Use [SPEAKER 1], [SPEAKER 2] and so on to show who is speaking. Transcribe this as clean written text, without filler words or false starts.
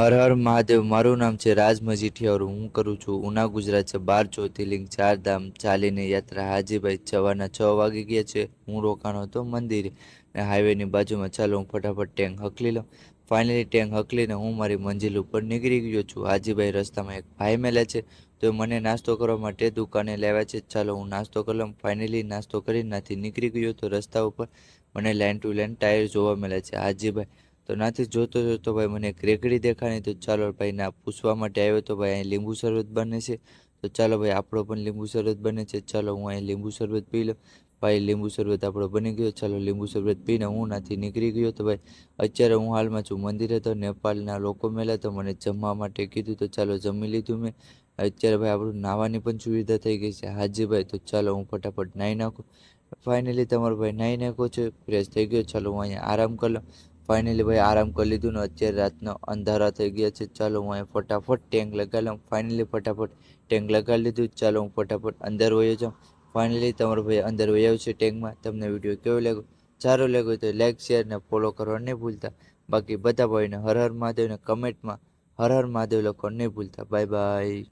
[SPEAKER 1] હર હર મહાદેવ। મારું નામ છે રાજ મજીઠિયા, હું કરું છું ઉના ગુજરાત છે। 12 જ્યોતિર્લિંગ, 4 ધામ ચાલીને યાત્રા હાજીભાઈ સવારના 6 વાગી ગયા છે। હું રોકાણો હતો મંદિરે ને હાઈવેની બાજુમાં। ચાલો હું ફટાફટ ટેંક હકલી લઉં। ફાઇનલી ટેંક હકલીને હું મારી મંજિલ ઉપર નીકળી ગયો છું। હાજીભાઈ રસ્તામાં એક ભાઈ મળ્યા છે, તો મને નાસ્તો કરવા માટે દુકાને લાવ્યા છે। ચાલો હું નાસ્તો કરી લઉં। ફાઇનલી નાસ્તો કરી નાથી નીકળી ગયો તો રસ્તા ઉપર મને લાઈન ટુ લાઈન ટાયર જોવા મળ્યા છે। હાજીભાઈ તો નાથી જોતો જોતો ભાઈ મને એક રેકડી દેખાણી, તો ચાલો ભાઈ ના પૂછવા માટે આવ્યો તો ભાઈ અહીં લીંબુ શરબત બને છે, તો ચાલો ભાઈ આપણો પણ લીંબુ શરબત બને છે। ચાલો હું અહીં લીંબુ શરબત પી લઉં। ભાઈ લીંબુ શરબત આપણો બની ગયો। ચાલો લીંબુ શરબત પીને હું નાથી નીકળી ગયો તો ભાઈ અત્યારે હું હાલમાં છું મંદિરે। તો નેપાળના લોકો મળ્યા તો મને જમવા માટે કીધું, તો ચાલો જમી લીધું મેં। અત્યારે ભાઈ આપણું નાહવાની પણ સુવિધા થઈ ગઈ છે હાજીભાઈ, તો ચાલો હું ફટાફટ નાહી નાખું। ફાઇનલી તમારો ભાઈ નાહી નાખ્યો છે, ફ્રેશ થઈ ગયો। ચાલો હું અહીંયા આરામ કરી લઉં। ફાઇનલી ભાઈ આરામ કરી લીધું ને અત્યારે રાતનો અંધારા થઈ ગયા છે। ચાલો હું અહીં ફટાફટ ટેંક લગાવી લઉં। ફાઇનલી ફટાફટ ટેંક લગાવી લીધું। ચાલો હું ફટાફટ અંદર વયો જાઉં। ફાઇનલી તમારો ભાઈ અંદર વયો છે ટેંકમાં। તમને વિડીયો કેવો લાગ્યો? સારો લાગ્યો તો લાઈક શેર ને ફોલો કરવા નહીં ભૂલતા। બાકી બધા ભાઈને હર હર મહાદેવને કમેન્ટમાં હર હર મહાદેવ લખવાનું નહીં ભૂલતા। Bye bye.